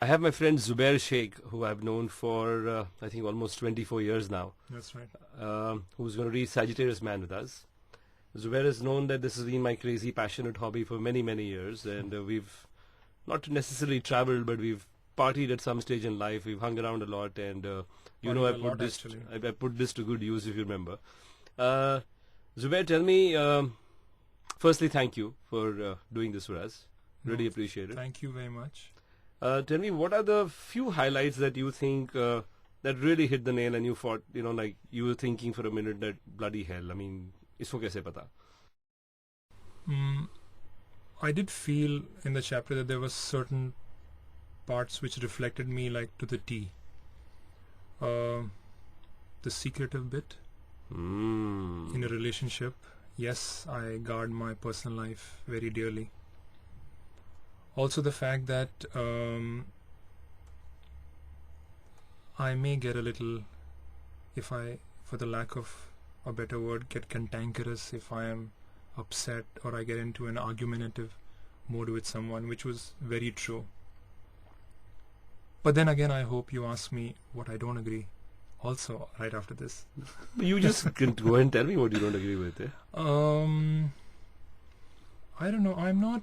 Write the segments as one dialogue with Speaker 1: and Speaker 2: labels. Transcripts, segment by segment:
Speaker 1: I have my friend Zubair Shaikh, who I've known for I think almost 24 years now.
Speaker 2: That's right.
Speaker 1: Who's going to read Sagittarius Man with us. Zubair has known that this has been my crazy, passionate hobby for many, many years, and we've not necessarily traveled, but we've partied at some stage in life. We've hung around a lot, and I put this, I put this to good use, if you remember. Zubair, tell me. Firstly, thank you for doing this for us. Really appreciate it.
Speaker 2: Thank you very much.
Speaker 1: Tell me, what are the few highlights that you think that really hit the nail, and you thought, like you were thinking for a minute that bloody hell, I mean, isko kaise pata?
Speaker 2: I did feel in the chapter that there were certain parts which reflected me like to the T. The secretive bit in a relationship. Yes, I guard my personal life very dearly. Also the fact that I may get a little, for the lack of a better word, get cantankerous if I am upset or I get into an argumentative mode with someone, which was very true. But then again, I hope you ask me what I don't agree also right after this.
Speaker 1: You just can go and tell me what you don't agree with.
Speaker 2: I don't know. I'm not...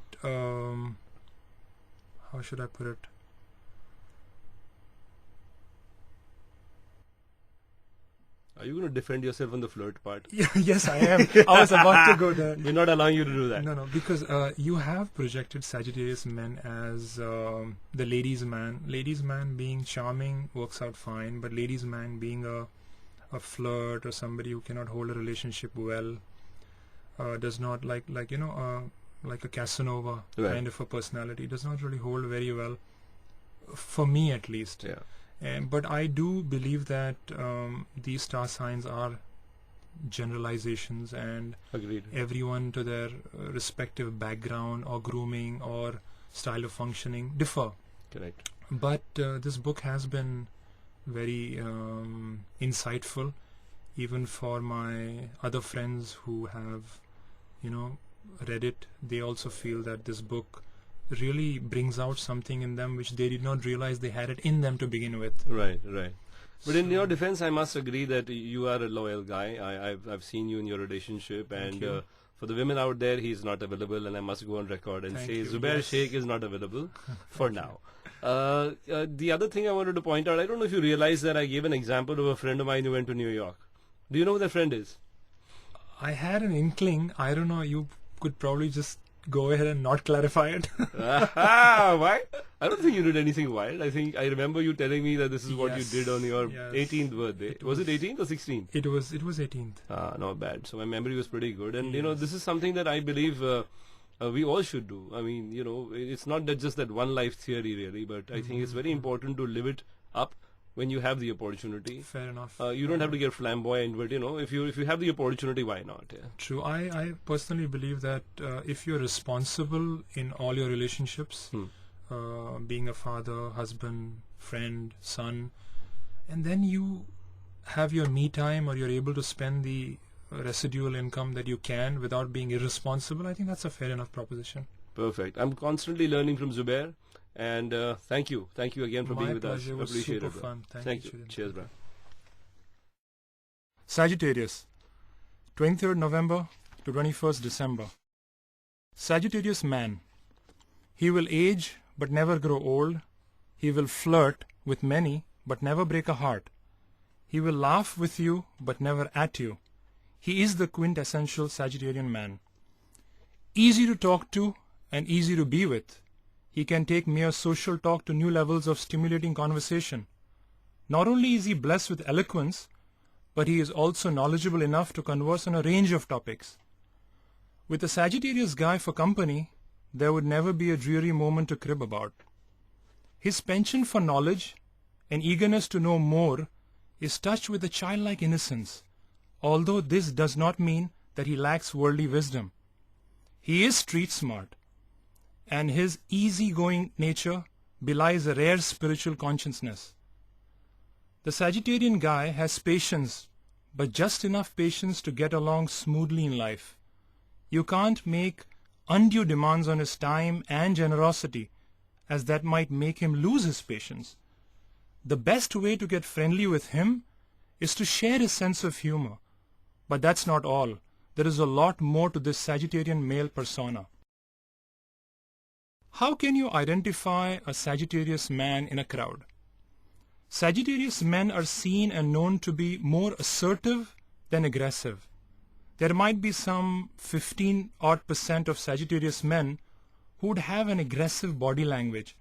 Speaker 2: how should I put it?
Speaker 1: Are you going to defend yourself on the flirt part?
Speaker 2: Yes, I am. I was about to go there.
Speaker 1: We're not allowing you to do that.
Speaker 2: No, because you have projected Sagittarius men as the ladies' man. Ladies' man being charming works out fine, but ladies' man being a flirt or somebody who cannot hold a relationship well, does not like a Casanova kind of a personality, does not really hold very well, for me at least.
Speaker 1: Yeah.
Speaker 2: But I do believe that these star signs are generalizations, and
Speaker 1: Agreed.
Speaker 2: Everyone to their respective background or grooming or style of functioning differ.
Speaker 1: Correct.
Speaker 2: But this book has been very insightful, even for my other friends who have, read it. They also feel that this book really brings out something in them which they did not realize they had it in them to begin with.
Speaker 1: Right. But in your defense, I must agree that you are a loyal guy. I've seen you in your relationship, and for the women out there, he's not available, and I must go on record and say Zubair Shaikh is not available for now. The other thing I wanted to point out, I don't know if you realize that I gave an example of a friend of mine who went to New York. Do you know who that friend is?
Speaker 2: I had an inkling. I don't know. You could probably just go ahead and not clarify it.
Speaker 1: Why? I don't think you did anything wild. I remember you telling me that this is what you did on your 18th birthday. Was it 18th or 16th?
Speaker 2: It was 18th.
Speaker 1: Not bad. So my memory was pretty good. And this is something that I believe we all should do. I mean, it's not that just that one life theory really, but I think it's very important to live it up when you have the opportunity.
Speaker 2: Fair enough.
Speaker 1: You don't have to get flamboyant, but if you have the opportunity, why not? Yeah.
Speaker 2: True. I personally believe that if you're responsible in all your relationships, being a father, husband, friend, son, and then you have your me time, or you're able to spend the residual income that you can without being irresponsible, I think that's a fair enough proposition.
Speaker 1: Perfect. I'm constantly learning from Zubair. And thank you again for being with us.
Speaker 2: It was
Speaker 1: Appreciate
Speaker 2: super
Speaker 1: it.
Speaker 2: fun.
Speaker 1: Thank you. Cheers, bro.
Speaker 2: Sagittarius, 23rd November to 21st December. Sagittarius man. He will age but never grow old. He will flirt with many but never break a heart. He will laugh with you but never at you. He is the quintessential Sagittarian man. Easy to talk to and easy to be with. He can take mere social talk to new levels of stimulating conversation. Not only is he blessed with eloquence, but he is also knowledgeable enough to converse on a range of topics. With a Sagittarius guy for company, there would never be a dreary moment to crib about. His penchant for knowledge and eagerness to know more is touched with a childlike innocence, although this does not mean that he lacks worldly wisdom. He is street smart, and his easy-going nature belies a rare spiritual consciousness. The Sagittarian guy has patience, but just enough patience to get along smoothly in life. You can't make undue demands on his time and generosity, as that might make him lose his patience. The best way to get friendly with him is to share his sense of humor. But that's not all. There is a lot more to this Sagittarian male persona. How can you identify a Sagittarius man in a crowd? Sagittarius men are seen and known to be more assertive than aggressive. There might be some 15% of Sagittarius men who would have an aggressive body language,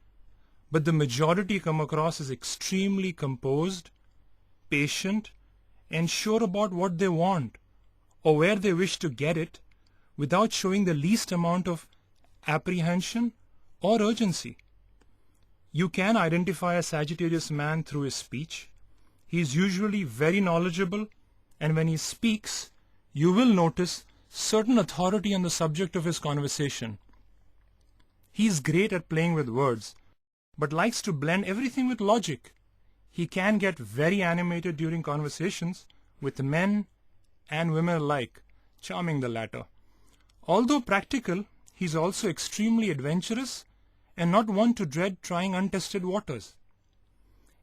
Speaker 2: but the majority come across as extremely composed, patient, and sure about what they want or where they wish to get it without showing the least amount of apprehension or urgency. You can identify a Sagittarius man through his speech. He is usually very knowledgeable, and when he speaks, you will notice certain authority on the subject of his conversation. He is great at playing with words, but likes to blend everything with logic. He can get very animated during conversations with men and women alike, charming the latter. Although practical, he is also extremely adventurous and not one to dread trying untested waters.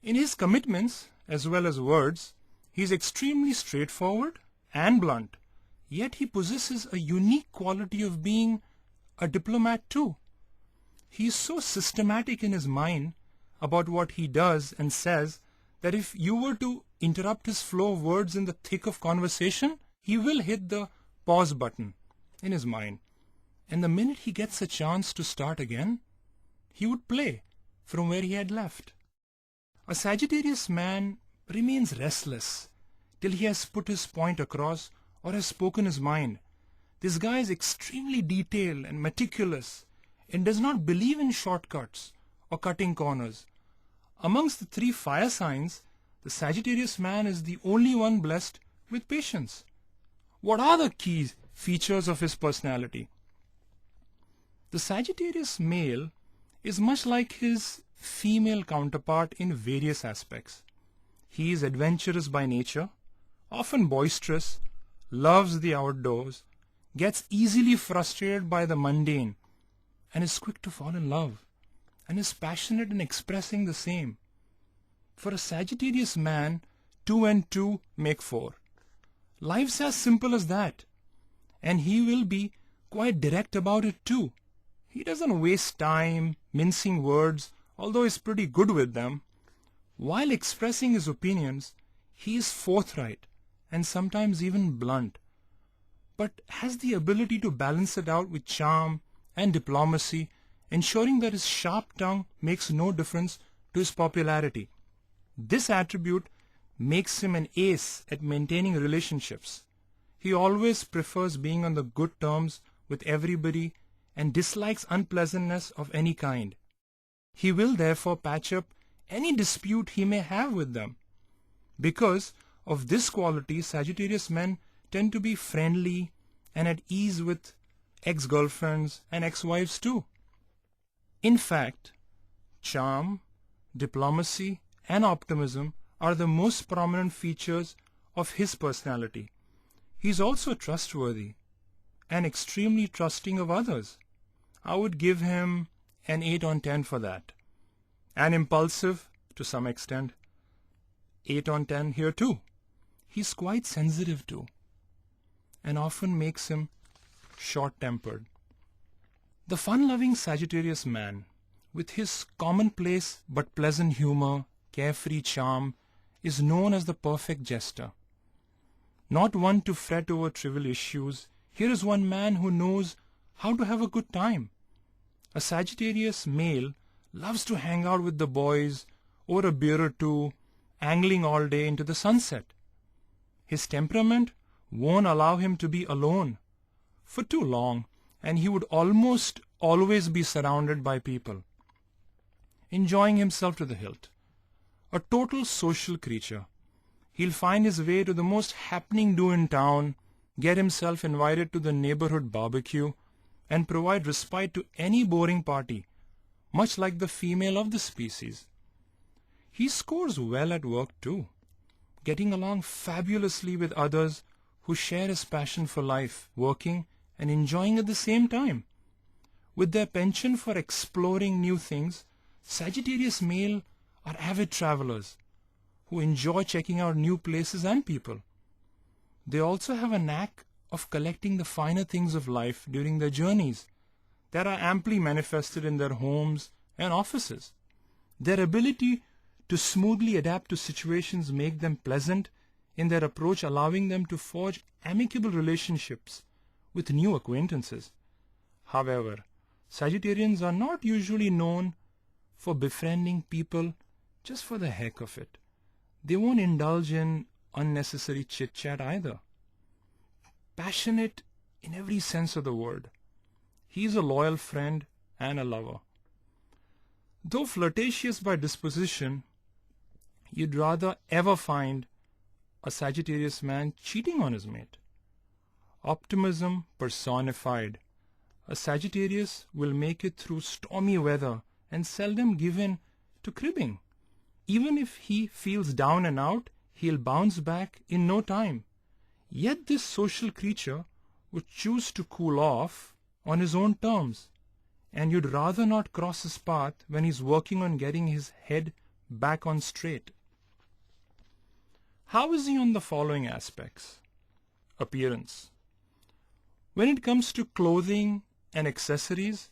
Speaker 2: In his commitments, as well as words, he is extremely straightforward and blunt, yet he possesses a unique quality of being a diplomat too. He is so systematic in his mind about what he does and says that if you were to interrupt his flow of words in the thick of conversation, he will hit the pause button in his mind. And the minute he gets a chance to start again, he would play from where he had left. A Sagittarius man remains restless till he has put his point across or has spoken his mind. This guy is extremely detailed and meticulous and does not believe in shortcuts or cutting corners. Amongst the three fire signs, the Sagittarius man is the only one blessed with patience. What are the key features of his personality? The Sagittarius male is much like his female counterpart in various aspects. He is adventurous by nature, often boisterous, loves the outdoors, gets easily frustrated by the mundane, and is quick to fall in love, and is passionate in expressing the same. For a Sagittarius man, 2 and 2 make 4. Life's as simple as that, and he will be quite direct about it too. He doesn't waste time mincing words, although he's pretty good with them. While expressing his opinions, he is forthright and sometimes even blunt, but has the ability to balance it out with charm and diplomacy, ensuring that his sharp tongue makes no difference to his popularity. This attribute makes him an ace at maintaining relationships. He always prefers being on the good terms with everybody and dislikes unpleasantness of any kind. He will therefore patch up any dispute he may have with them. Because of this quality, Sagittarius men tend to be friendly and at ease with ex-girlfriends and ex-wives too. In fact, charm, diplomacy, and optimism are the most prominent features of his personality. He is also trustworthy and extremely trusting of others. I would give him an 8 on 10 for that. And impulsive to some extent. 8 on 10 here too. He's quite sensitive too, and often makes him short-tempered. The fun-loving Sagittarius man, with his commonplace but pleasant humor, carefree charm, is known as the perfect jester. Not one to fret over trivial issues, here is one man who knows how to have a good time. A Sagittarius male loves to hang out with the boys over a beer or two, angling all day into the sunset. His temperament won't allow him to be alone for too long, and he would almost always be surrounded by people, enjoying himself to the hilt. A total social creature, he'll find his way to the most happening do in town, get himself invited to the neighborhood barbecue, and provide respite to any boring party, much like the female of the species. He scores well at work too, getting along fabulously with others who share his passion for life, working and enjoying at the same time. With their penchant for exploring new things, Sagittarius male are avid travelers who enjoy checking out new places and people. They also have a knack of collecting the finer things of life during their journeys that are amply manifested in their homes and offices. Their ability to smoothly adapt to situations make them pleasant in their approach, allowing them to forge amicable relationships with new acquaintances. However, Sagittarians are not usually known for befriending people just for the heck of it. They won't indulge in unnecessary chit-chat either. Passionate in every sense of the word, he is a loyal friend and a lover. Though flirtatious by disposition, you'd rather ever find a Sagittarius man cheating on his mate. Optimism personified. A Sagittarius will make it through stormy weather and seldom give in to cribbing. Even if he feels down and out, he'll bounce back in no time. Yet this social creature would choose to cool off on his own terms, and you'd rather not cross his path when he's working on getting his head back on straight. How is he on the following aspects? Appearance. When it comes to clothing and accessories,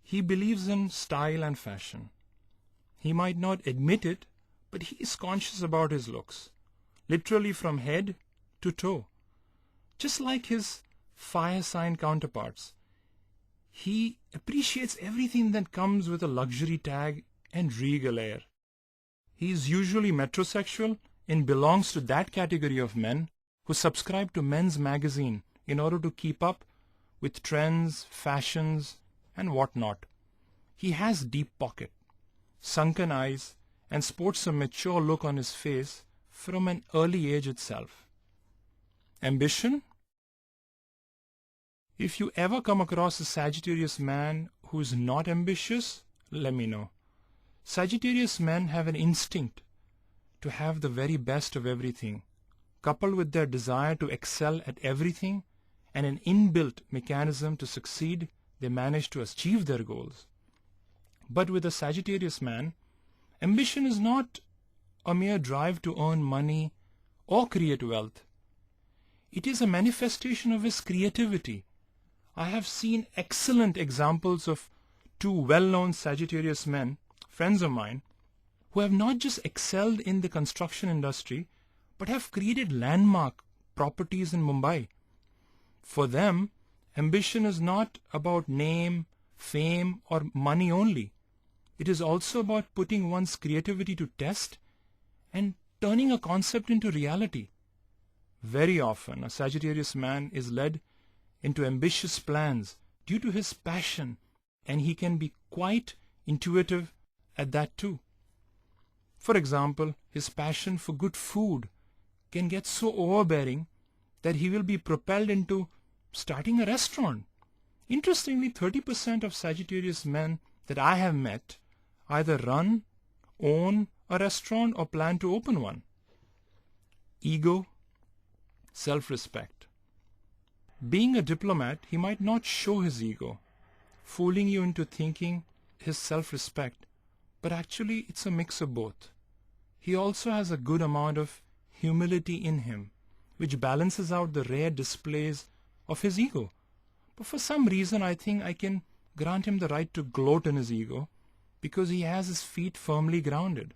Speaker 2: he believes in style and fashion. He might not admit it, but he is conscious about his looks, literally from head to toe. Just like his fire sign counterparts, he appreciates everything that comes with a luxury tag and regal air. He is usually metrosexual and belongs to that category of men who subscribe to men's magazine in order to keep up with trends, fashions, and whatnot. He has deep pocket, sunken eyes, and sports a mature look on his face from an early age itself. Ambition? If you ever come across a Sagittarius man who is not ambitious, let me know. Sagittarius men have an instinct to have the very best of everything, coupled with their desire to excel at everything and an inbuilt mechanism to succeed. They manage to achieve their goals. But with a Sagittarius man, ambition is not a mere drive to earn money or create wealth. It is a manifestation of his creativity. I have seen excellent examples of two well-known Sagittarius men, friends of mine, who have not just excelled in the construction industry, but have created landmark properties in Mumbai. For them, ambition is not about name, fame, or money only. It is also about putting one's creativity to test and turning a concept into reality. Very often, a Sagittarius man is led into ambitious plans due to his passion, and he can be quite intuitive at that too. For example, his passion for good food can get so overbearing that he will be propelled into starting a restaurant. Interestingly, 30% of Sagittarius men that I have met either run, own a restaurant, or plan to open one. Ego, self-respect. Being a diplomat, he might not show his ego, fooling you into thinking his self-respect, but actually it's a mix of both. He also has a good amount of humility in him, which balances out the rare displays of his ego. But for some reason, I think I can grant him the right to gloat in his ego because he has his feet firmly grounded.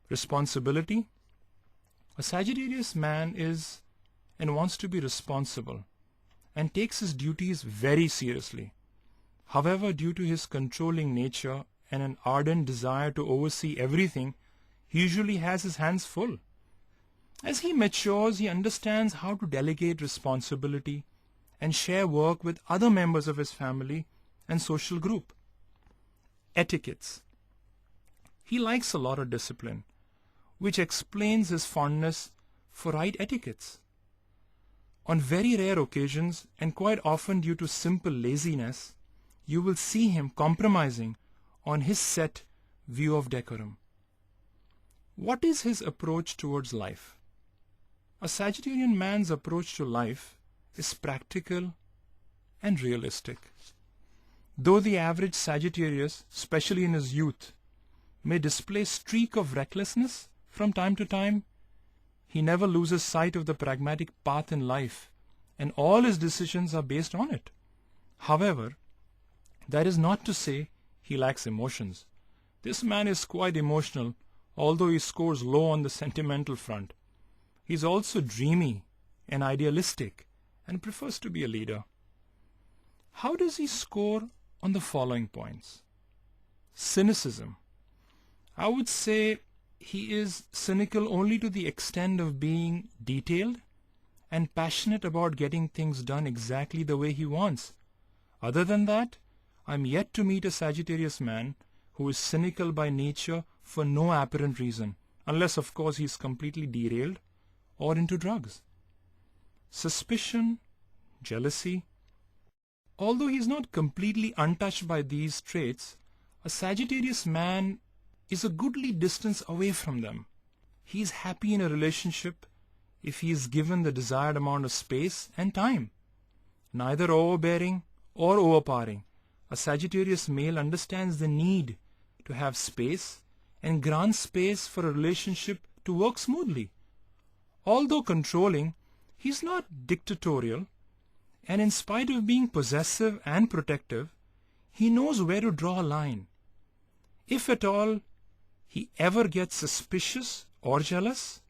Speaker 2: Responsibility. A Sagittarius man is and wants to be responsible and takes his duties very seriously. However, due to his controlling nature and an ardent desire to oversee everything, he usually has his hands full. As he matures, he understands how to delegate responsibility and share work with other members of his family and social group. Etiquettes. He likes a lot of discipline, which explains his fondness for right etiquettes. On very rare occasions, and quite often due to simple laziness, you will see him compromising on his set view of decorum. What is his approach towards life? A Sagittarian man's approach to life is practical and realistic. Though the average Sagittarius, especially in his youth, may display streak of recklessness from time to time, he never loses sight of the pragmatic path in life, and all his decisions are based on it. However, that is not to say he lacks emotions. This man is quite emotional, although he scores low on the sentimental front. He is also dreamy and idealistic and prefers to be a leader. How does he score on the following points? Cynicism. I would say he is cynical only to the extent of being detailed and passionate about getting things done exactly the way he wants. Other than that, I'm yet to meet a Sagittarius man who is cynical by nature for no apparent reason, unless of course he is completely derailed or into drugs. Suspicion, jealousy. Although he is not completely untouched by these traits, a Sagittarius man is a goodly distance away from them. He is happy in a relationship if he is given the desired amount of space and time. Neither overbearing or overpowering, a Sagittarius male understands the need to have space and grants space for a relationship to work smoothly. Although controlling, he is not dictatorial, and in spite of being possessive and protective, he knows where to draw a line. If at all he ever gets suspicious or jealous,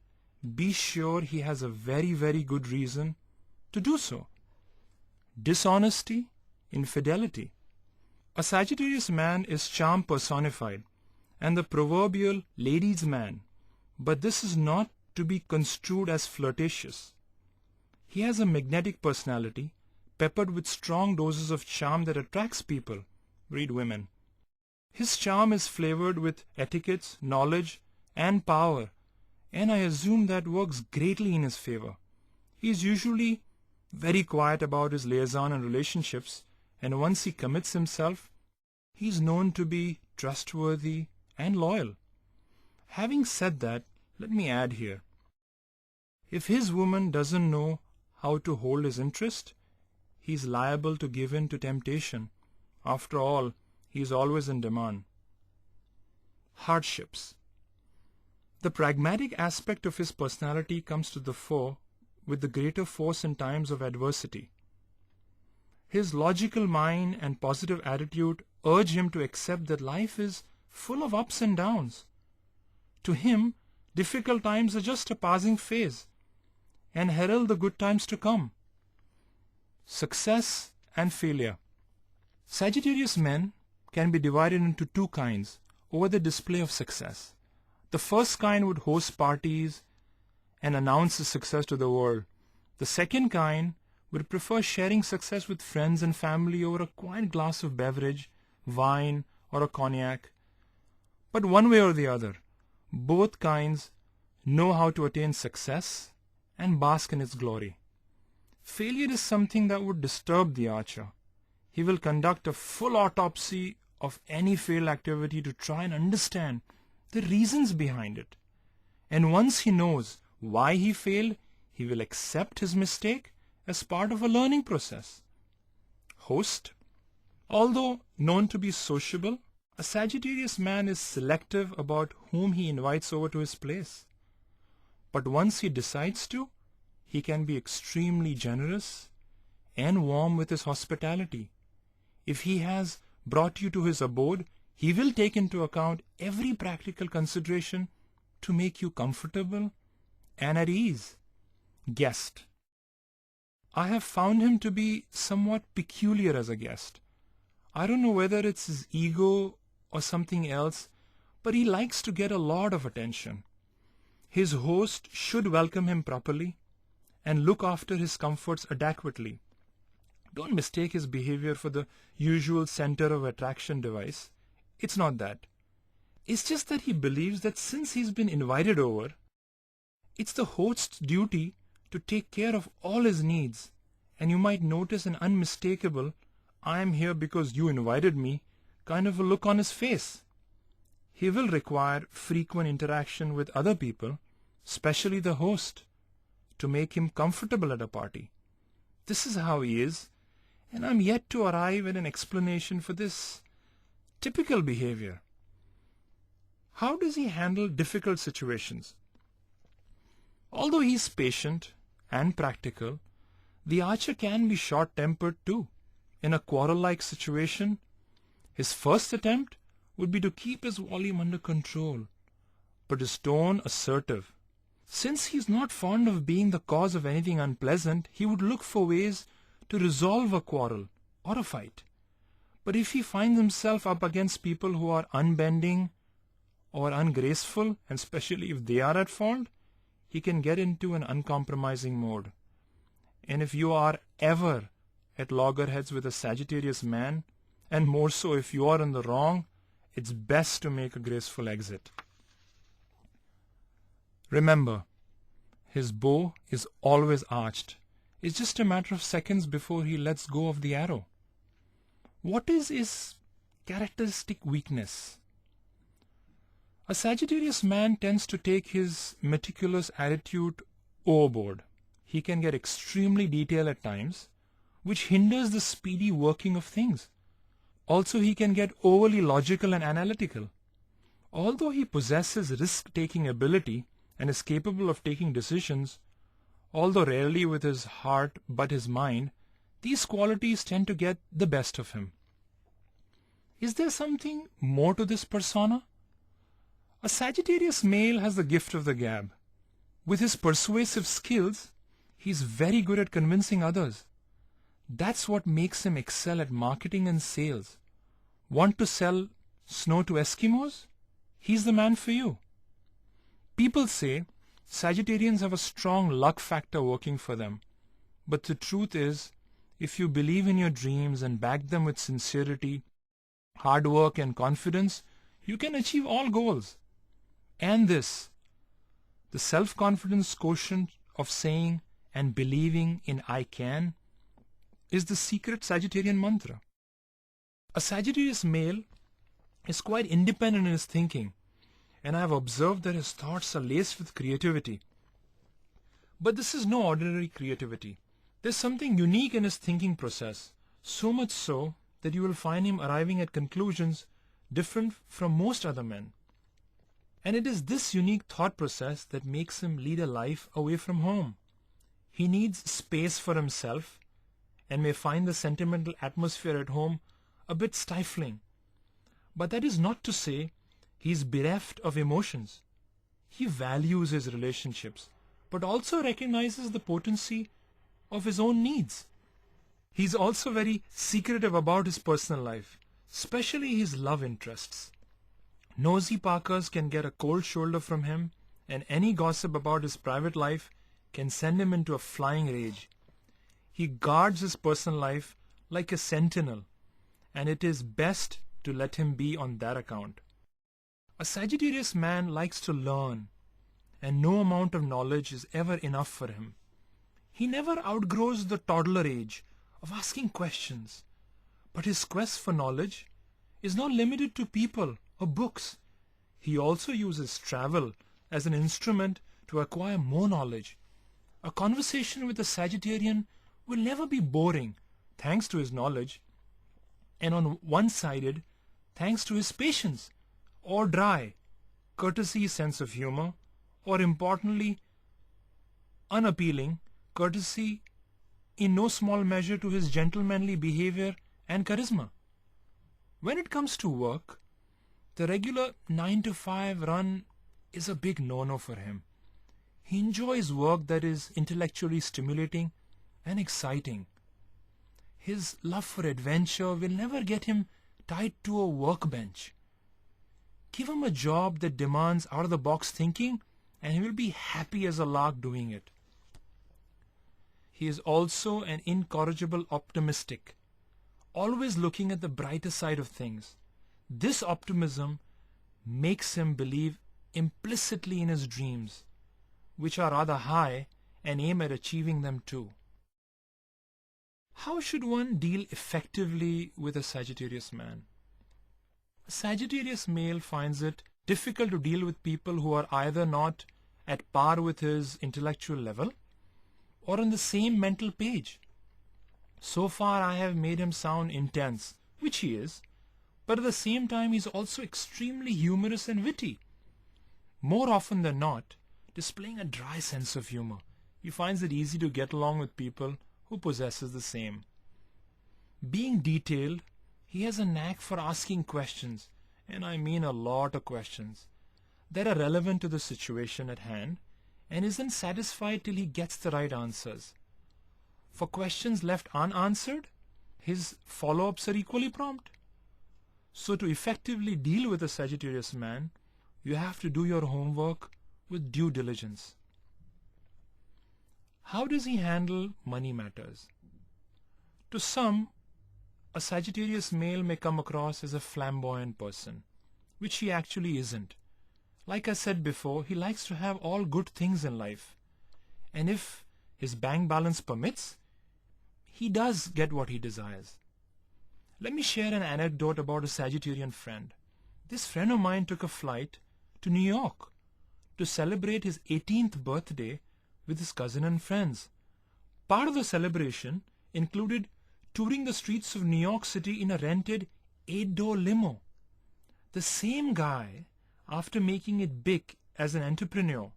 Speaker 2: be sure he has a very, very good reason to do so. Dishonesty, infidelity. A Sagittarius man is charm personified and the proverbial ladies' man, but this is not to be construed as flirtatious. He has a magnetic personality peppered with strong doses of charm that attracts people, read women. His charm is flavored with etiquettes, knowledge, and power, and I assume that works greatly in his favor. He is usually very quiet about his liaison and relationships, and once he commits himself, he is known to be trustworthy and loyal. Having said that, let me add here, if his woman doesn't know how to hold his interest, he is liable to give in to temptation. After all, he is always in demand. Hardships. The pragmatic aspect of his personality comes to the fore with the greater force in times of adversity. His logical mind and positive attitude urge him to accept that life is full of ups and downs. To him, difficult times are just a passing phase and herald the good times to come. Success and failure. Sagittarius men can be divided into two kinds over the display of success. The first kind would host parties and announce the success to the world. The second kind would prefer sharing success with friends and family over a quiet glass of beverage, wine, or a cognac. But one way or the other, both kinds know how to attain success and bask in its glory. Failure is something that would disturb the archer. He will conduct a full autopsy of any failed activity to try and understand the reasons behind it. And once he knows why he failed, he will accept his mistake as part of a learning process. Host. Although known to be sociable, a Sagittarius man is selective about whom he invites over to his place. But once he decides to, he can be extremely generous and warm with his hospitality. If he has brought you to his abode, he will take into account every practical consideration to make you comfortable and at ease. Guest. I have found him to be somewhat peculiar as a guest. I don't know whether it's his ego or something else, but he likes to get a lot of attention. His host should welcome him properly and look after his comforts adequately. Don't mistake his behavior for the usual center of attraction device. It's not that. It's just that he believes that since he's been invited over, it's the host's duty to take care of all his needs, and you might notice an unmistakable "I am here because you invited me" kind of a look on his face. He will require frequent interaction with other people, especially the host, to make him comfortable at a party. This is how he is, and I'm yet to arrive at an explanation for this typical behavior. How does he handle difficult situations? Although he's patient and practical, the archer can be short-tempered too. In a quarrel-like situation, his first attempt would be to keep his volume under control, but his tone assertive. Since he's not fond of being the cause of anything unpleasant, he would look for ways to resolve a quarrel or a fight. But if he finds himself up against people who are unbending or ungraceful, and especially if they are at fault, he can get into an uncompromising mode. And if you are ever at loggerheads with a Sagittarius man, and more so if you are in the wrong, it's best to make a graceful exit. Remember, his bow is always arched. It's just a matter of seconds before he lets go of the arrow. What is his characteristic weakness? A Sagittarius man tends to take his meticulous attitude overboard. He can get extremely detailed at times, which hinders the speedy working of things. Also, he can get overly logical and analytical. Although he possesses risk-taking ability and is capable of taking decisions, although rarely with his heart but his mind, these qualities tend to get the best of him. Is there something more to this persona? A Sagittarius male has the gift of the gab. With his persuasive skills, he's very good at convincing others. That's what makes him excel at marketing and sales. Want to sell snow to Eskimos? He's the man for you. People say Sagittarians have a strong luck factor working for them. But the truth is, if you believe in your dreams and back them with sincerity, hard work and confidence, you can achieve all goals. And this, the self-confidence quotient of saying and believing in I can, is the secret Sagittarian mantra. A Sagittarius male is quite independent in his thinking, and I have observed that his thoughts are laced with creativity. But this is no ordinary creativity. There's something unique in his thinking process, so much so that you will find him arriving at conclusions different from most other men. And it is this unique thought process that makes him lead a life away from home. He needs space for himself and may find the sentimental atmosphere at home a bit stifling. But that is not to say he is bereft of emotions. He values his relationships, but also recognizes the potency of his own needs. He's also very secretive about his personal life, especially his love interests. Nosy Parkers can get a cold shoulder from him, and any gossip about his private life can send him into a flying rage. He guards his personal life like a sentinel, and it is best to let him be on that account. A Sagittarius man likes to learn, and no amount of knowledge is ever enough for him. He never outgrows the toddler age of asking questions, but his quest for knowledge is not limited to people or books. He also uses travel as an instrument to acquire more knowledge. A conversation with a Sagittarian will never be boring, thanks to his knowledge, and on one-sided, thanks to his patience, or dry, courtesy, sense of humor, or importantly, unappealing, courtesy in no small measure to his gentlemanly behavior and charisma. When it comes to work, the regular 9-to-5 run is a big no-no for him. He enjoys work that is intellectually stimulating and exciting. His love for adventure will never get him tied to a workbench. Give him a job that demands out-of-the-box thinking, and he will be happy as a lark doing it. He is also an incorrigible optimistic, always looking at the brighter side of things. This optimism makes him believe implicitly in his dreams, which are rather high, and aim at achieving them too. How should one deal effectively with a Sagittarius man? A Sagittarius male finds it difficult to deal with people who are either not at par with his intellectual level or on the same mental page. So far I have made him sound intense, which he is, but at the same time he's also extremely humorous and witty. More often than not, displaying a dry sense of humor, he finds it easy to get along with people who possesses the same. Being detailed, he has a knack for asking questions, and I mean a lot of questions, that are relevant to the situation at hand, and isn't satisfied till he gets the right answers. For questions left unanswered, his follow-ups are equally prompt. So to effectively deal with a Sagittarius man, you have to do your homework with due diligence. How does he handle money matters? To some, a Sagittarius male may come across as a flamboyant person, which he actually isn't. Like I said before, he likes to have all good things in life. And if his bank balance permits, he does get what he desires. Let me share an anecdote about a Sagittarian friend. This friend of mine took a flight to New York to celebrate his 18th birthday with his cousin and friends. Part of the celebration included touring the streets of New York City in a rented 8-door limo. The same guy, after making it big as an entrepreneur,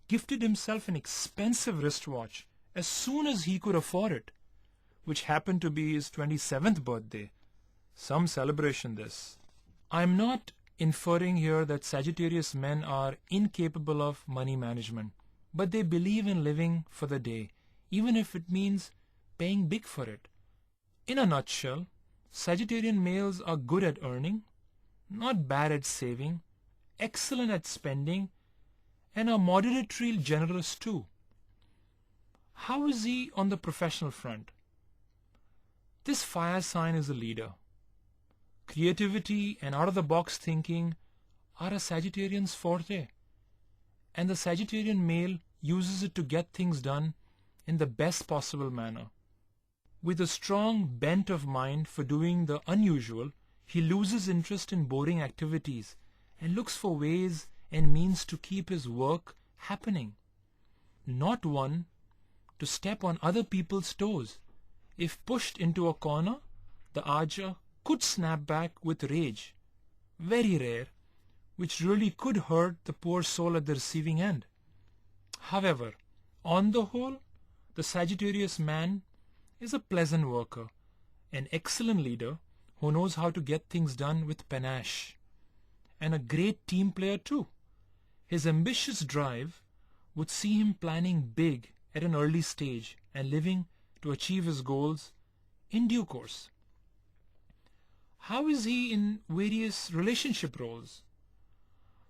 Speaker 2: gifted himself an expensive wristwatch as soon as he could afford it, which happened to be his 27th birthday. Some celebration this. I'm not inferring here that Sagittarius men are incapable of money management, but they believe in living for the day, even if it means paying big for it. In a nutshell, Sagittarian males are good at earning, not bad at saving, excellent at spending, and are moderately generous too. How is he on the professional front? This fire sign is a leader. Creativity and out-of-the-box thinking are a Sagittarian's forte, and the Sagittarian male uses it to get things done in the best possible manner. With a strong bent of mind for doing the unusual, he loses interest in boring activities and looks for ways and means to keep his work happening. Not one to step on other people's toes. If pushed into a corner, the archer could snap back with rage, very rare, which really could hurt the poor soul at the receiving end. However, on the whole, the Sagittarius man is a pleasant worker, an excellent leader who knows how to get things done with panache, and a great team player too. His ambitious drive would see him planning big at an early stage and living to achieve his goals in due course. How is he in various relationship roles?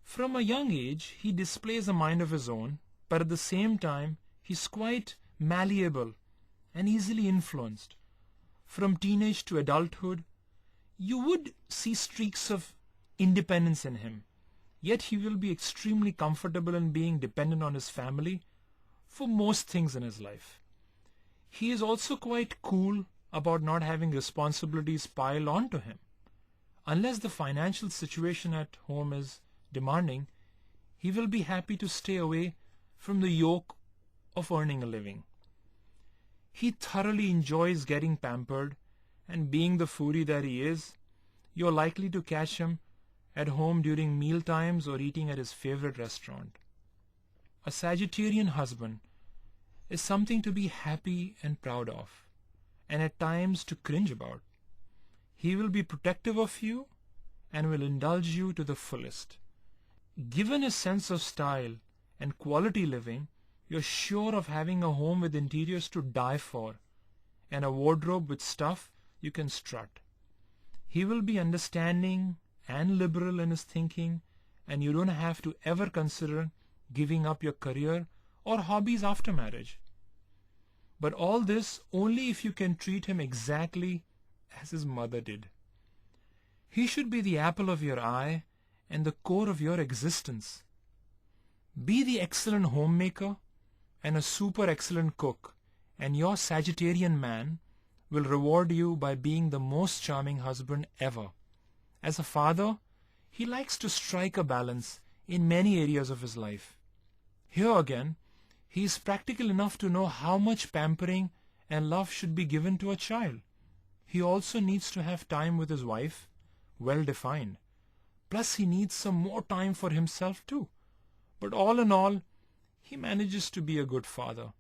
Speaker 2: From a young age, he displays a mind of his own, but at the same time, he's quite malleable and easily influenced. From teenage to adulthood, you would see streaks of independence in him, yet he will be extremely comfortable in being dependent on his family for most things in his life. He is also quite cool about not having responsibilities piled onto him. Unless the financial situation at home is demanding, he will be happy to stay away from the yoke of earning a living. He thoroughly enjoys getting pampered, and being the foodie that he is, you're likely to catch him at home during meal times or eating at his favorite restaurant. A Sagittarian husband is something to be happy and proud of, and at times to cringe about. He will be protective of you and will indulge you to the fullest. Given his sense of style and quality living, you're sure of having a home with interiors to die for and a wardrobe with stuff you can strut. He will be understanding and liberal in his thinking, and you don't have to ever consider giving up your career or hobbies after marriage. But all this only if you can treat him exactly as his mother did. He should be the apple of your eye and the core of your existence. Be the excellent homemaker and a super excellent cook, and your Sagittarian man will reward you by being the most charming husband ever. As a father, he likes to strike a balance in many areas of his life. Here again, he is practical enough to know how much pampering and love should be given to a child. He also needs to have time with his wife, well defined. Plus he needs some more time for himself too. But all in all, he manages to be a good father.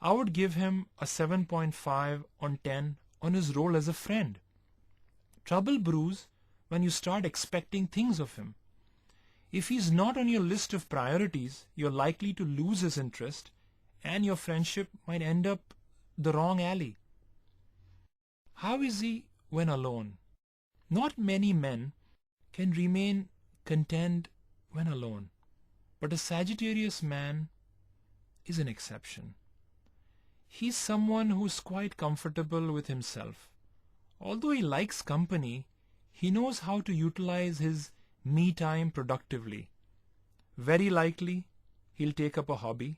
Speaker 2: I would give him a 7.5 on 10 on his role as a friend. Trouble brews when you start expecting things of him. If he's not on your list of priorities, you're likely to lose his interest and your friendship might end up the wrong alley. How is he when alone? Not many men can remain content when alone, but a Sagittarius man is an exception. He's someone who's quite comfortable with himself. Although he likes company, he knows how to utilize his me time productively. Very likely, he'll take up a hobby,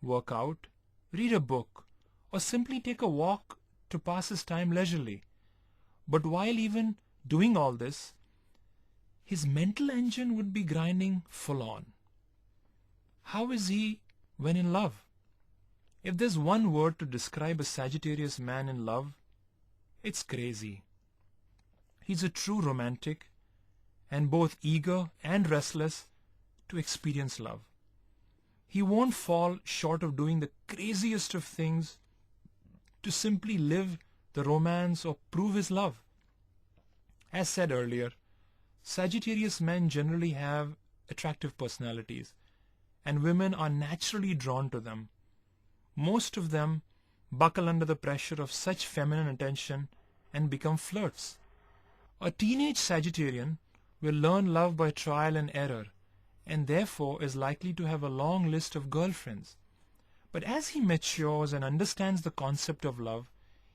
Speaker 2: work out, read a book, or simply take a walk to pass his time leisurely. But while even doing all this, his mental engine would be grinding full on. How is he when in love? If there's one word to describe a Sagittarius man in love, it's crazy. He's a true romantic and both eager and restless to experience love. He won't fall short of doing the craziest of things to simply live the romance or prove his love. As said earlier, Sagittarius men generally have attractive personalities, and women are naturally drawn to them. Most of them buckle under the pressure of such feminine attention and become flirts. A teenage Sagittarian will learn love by trial and error, and therefore is likely to have a long list of girlfriends. But as he matures and understands the concept of love,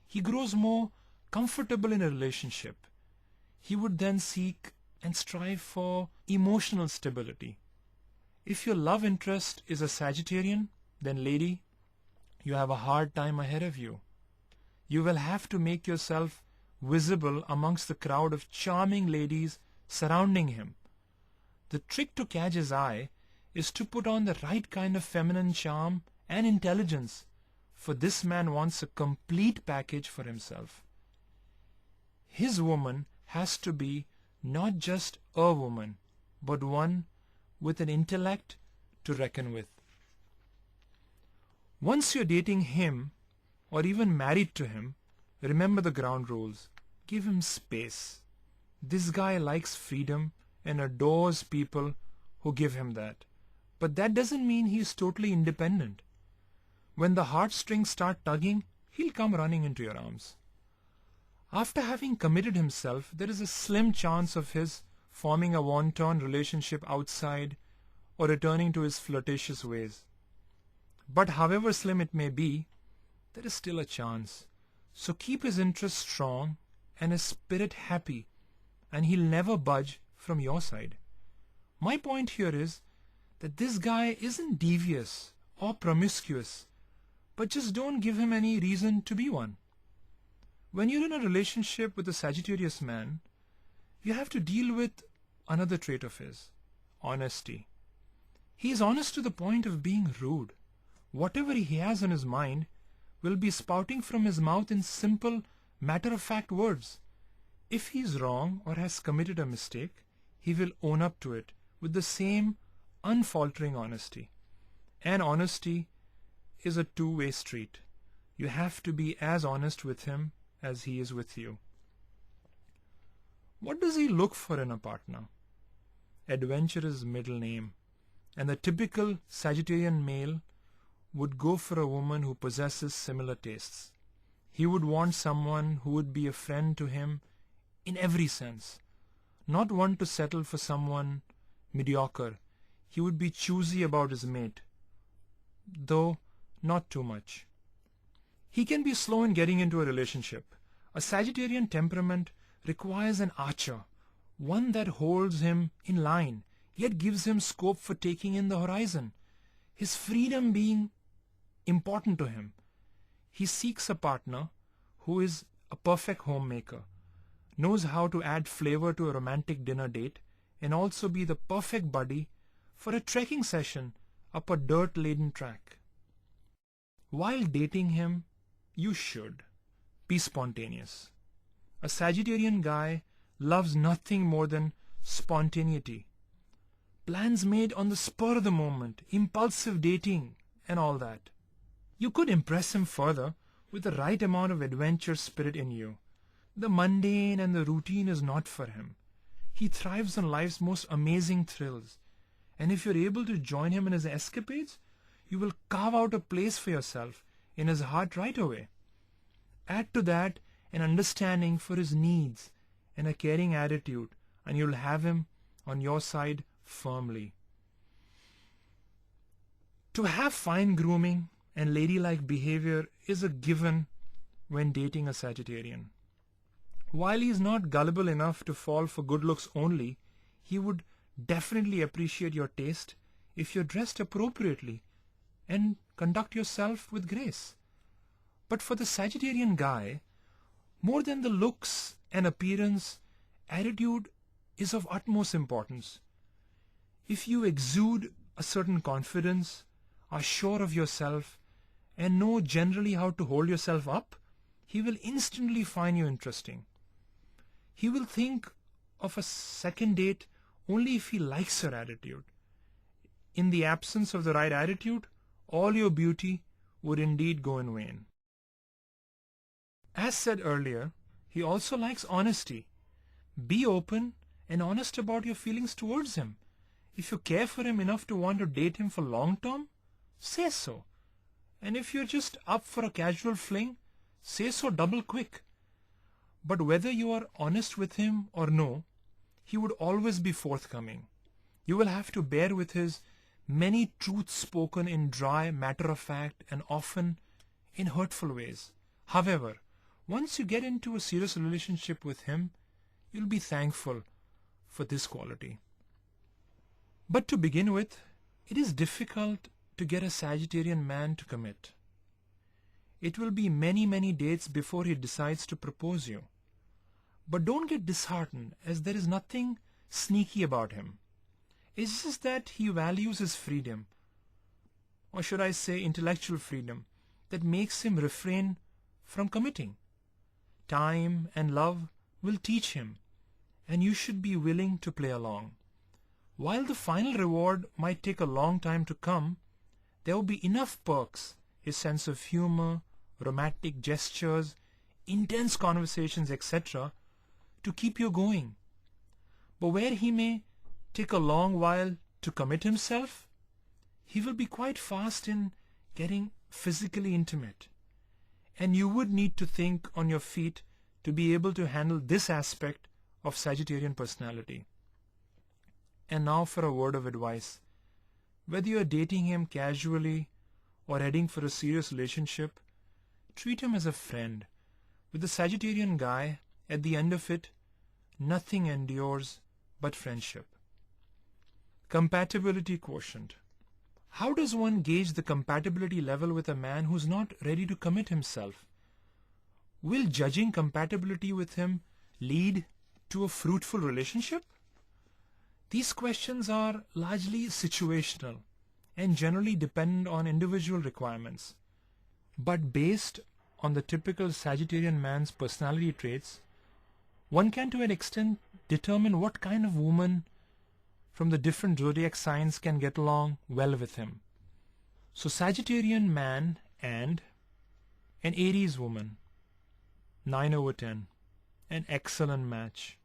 Speaker 2: he grows more comfortable in a relationship. He would then seek and strive for emotional stability. If your love interest is a Sagittarian, then lady, you have a hard time ahead of you. You will have to make yourself visible amongst the crowd of charming ladies surrounding him. The trick to catch his eye is to put on the right kind of feminine charm and intelligence, for this man wants a complete package for himself. His woman has to be not just a woman, but one with an intellect to reckon with. Once you're dating him, or even married to him, remember the ground rules. Give him space. This guy likes freedom and adores people who give him that. But that doesn't mean he's totally independent. When the heartstrings start tugging, he'll come running into your arms. After having committed himself, there is a slim chance of his forming a wanton relationship outside or returning to his flirtatious ways. But however slim it may be, there is still a chance. So keep his interest strong and his spirit happy, and he'll never budge from your side. My point here is that this guy isn't devious or promiscuous, but just don't give him any reason to be one. When you're in a relationship with a Sagittarius man, you have to deal with another trait of his, honesty. He is honest to the point of being rude. Whatever he has on his mind will be spouting from his mouth in simple, matter-of-fact words. If he is wrong or has committed a mistake, he will own up to it with the same unfaltering honesty. And honesty is a two-way street. You have to be as honest with him as he is with you. What does he look for in a partner? Adventure is middle name, and the typical Sagittarian male would go for a woman who possesses similar tastes. He would want someone who would be a friend to him in every sense, not one to settle for someone mediocre. He would be choosy about his mate, though not too much. He can be slow in getting into a relationship. A Sagittarian temperament requires an archer, one that holds him in line, yet gives him scope for taking in the horizon, his freedom being important to him. He seeks a partner who is a perfect homemaker, knows how to add flavor to a romantic dinner date, and also be the perfect buddy for a trekking session up a dirt-laden track. While dating him, You should be spontaneous. A Sagittarian guy loves nothing more than spontaneity. Plans made on the spur of the moment, impulsive dating, and all that. You could impress him further with the right amount of adventure spirit in you. The mundane and the routine is not for him. He thrives on life's most amazing thrills. And if you're able to join him in his escapades, you will carve out a place for yourself in his heart right away. Add to that an understanding for his needs and a caring attitude, and you'll have him on your side firmly. To have fine grooming and ladylike behavior is a given when dating a Sagittarian. While he is not gullible enough to fall for good looks only, he would definitely appreciate your taste if you're dressed appropriately and conduct yourself with grace. But for the Sagittarian guy, more than the looks and appearance, attitude is of utmost importance. If you exude a certain confidence, are sure of yourself, and know generally how to hold yourself up, he will instantly find you interesting. He will think of a second date only if he likes your attitude. In the absence of the right attitude, all your beauty would indeed go in vain. As said earlier, he also likes honesty. Be open and honest about your feelings towards him. If you care for him enough to want to date him for long term, say so. And if you're just up for a casual fling, say so double quick. But whether you are honest with him or no, he would always be forthcoming. You will have to bear with his many truths spoken in dry, matter-of-fact and often in hurtful ways. However, once you get into a serious relationship with him, you'll be thankful for this quality. But to begin with, it is difficult to get a Sagittarian man to commit. It will be many dates before he decides to propose you. But don't get disheartened, as there is nothing sneaky about him. It's just that he values his freedom, or should I say intellectual freedom, that makes him refrain from committing. Time and love will teach him, and you should be willing to play along. While the final reward might take a long time to come, there will be enough perks, his sense of humor, romantic gestures, intense conversations, etc., to keep you going. But where he may take a long while to commit himself, he will be quite fast in getting physically intimate. And you would need to think on your feet to be able to handle this aspect of Sagittarian personality. And now for a word of advice. Whether you are dating him casually or heading for a serious relationship, treat him as a friend. With the Sagittarian guy, at the end of it, nothing endures but friendship. Compatibility quotient. How does one gauge the compatibility level with a man who's not ready to commit himself? Will judging compatibility with him lead to a fruitful relationship? These questions are largely situational and generally depend on individual requirements. But based on the typical Sagittarian man's personality traits, one can to an extent determine what kind of woman from the different zodiac signs can get along well with him. So Sagittarian man and an Aries woman, 9/10, an excellent match.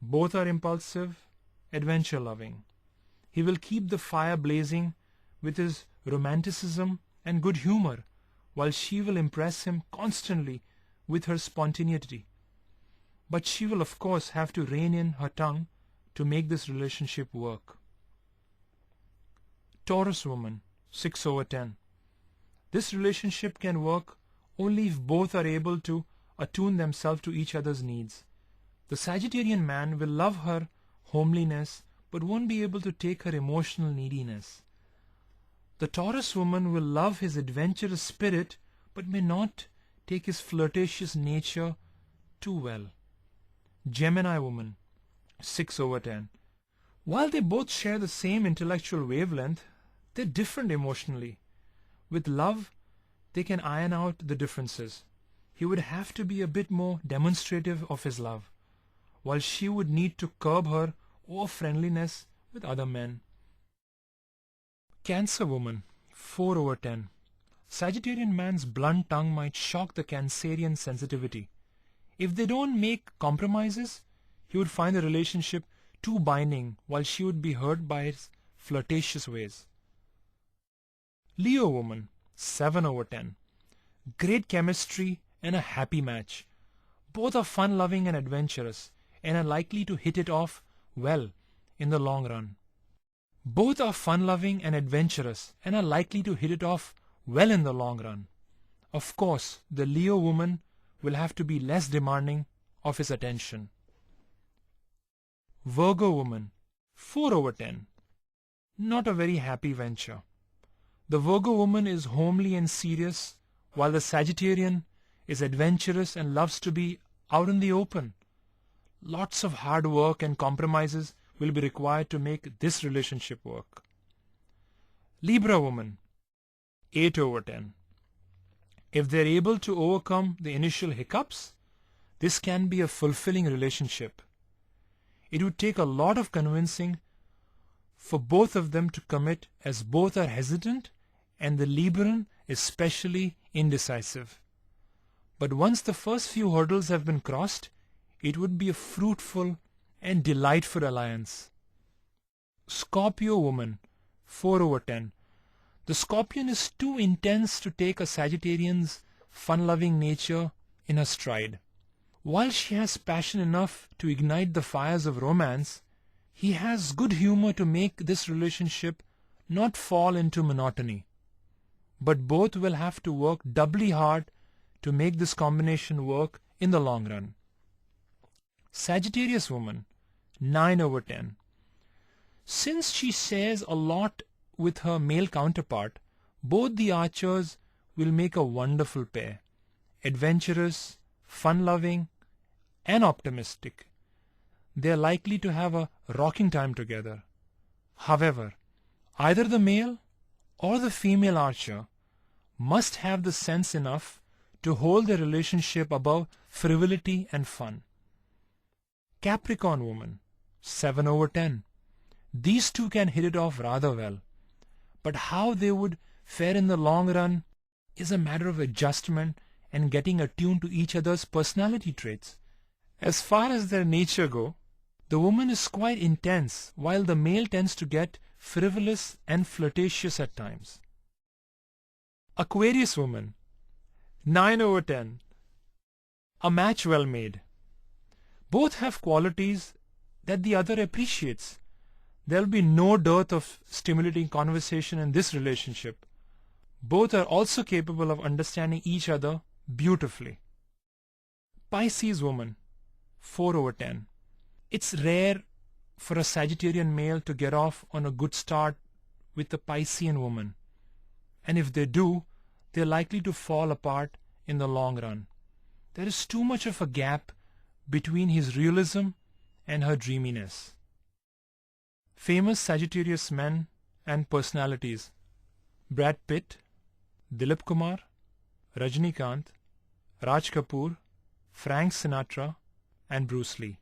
Speaker 2: Both are impulsive, adventure-loving. He will keep the fire blazing with his romanticism and good humor, while she will impress him constantly with her spontaneity. But she will of course have to rein in her tongue to make this relationship work. Taurus woman, 6/10. This relationship can work only if both are able to attune themselves to each other's needs. The Sagittarian man will love her homeliness but won't be able to take her emotional neediness. The Taurus woman will love his adventurous spirit but may not take his flirtatious nature too well. Gemini woman, 6/10. While they both share the same intellectual wavelength, they're different emotionally. With love, they can iron out the differences. He would have to be a bit more demonstrative of his love, while she would need to curb her over-friendliness with other men. Cancer woman, 4/10. Sagittarian man's blunt tongue might shock the Cancerian sensitivity. If they don't make compromises, he would find the relationship too binding, while she would be hurt by his flirtatious ways. Leo woman, 7/10. Great chemistry and a happy match. Both are fun-loving and adventurous, and are likely to hit it off well in the long run. Both are fun-loving and adventurous, and are likely to hit it off well in the long run. Of course, the Leo woman will have to be less demanding of his attention. Virgo woman, 4/10. Not a very happy venture. The Virgo woman is homely and serious, while the Sagittarian is adventurous and loves to be out in the open. Lots of hard work and compromises will be required to make this relationship work. Libra woman, 8/10. If they're able to overcome the initial hiccups, this can be a fulfilling relationship. It would take a lot of convincing for both of them to commit, as both are hesitant and the Libran is especially indecisive. But once the first few hurdles have been crossed, it would be a fruitful and delightful alliance. Scorpio woman, 4/10. The Scorpion is too intense to take a Sagittarian's fun-loving nature in her stride. While she has passion enough to ignite the fires of romance, he has good humor to make this relationship not fall into monotony. But both will have to work doubly hard to make this combination work in the long run. Sagittarius woman, 9/10. Since she shares a lot with her male counterpart, both the archers will make a wonderful pair. Adventurous, fun-loving, and optimistic. They are likely to have a rocking time together. However, either the male or the female archer must have the sense enough to hold their relationship above frivolity and fun. Capricorn woman, 7/10. These two can hit it off rather well, but how they would fare in the long run is a matter of adjustment and getting attuned to each other's personality traits. As far as their nature go, the woman is quite intense, while the male tends to get frivolous and flirtatious at times. Aquarius woman, 9/10. A match well made. Both have qualities that the other appreciates. There will be no dearth of stimulating conversation in this relationship. Both are also capable of understanding each other beautifully. Pisces woman, 4/10. It's rare for a Sagittarian male to get off on a good start with a Piscean woman, and if they do, they're likely to fall apart in the long run. There is too much of a gap between his realism and her dreaminess. Famous Sagittarius men and personalities: Brad Pitt, Dilip Kumar, Rajnikant, Raj Kapoor, Frank Sinatra, and Bruce Lee.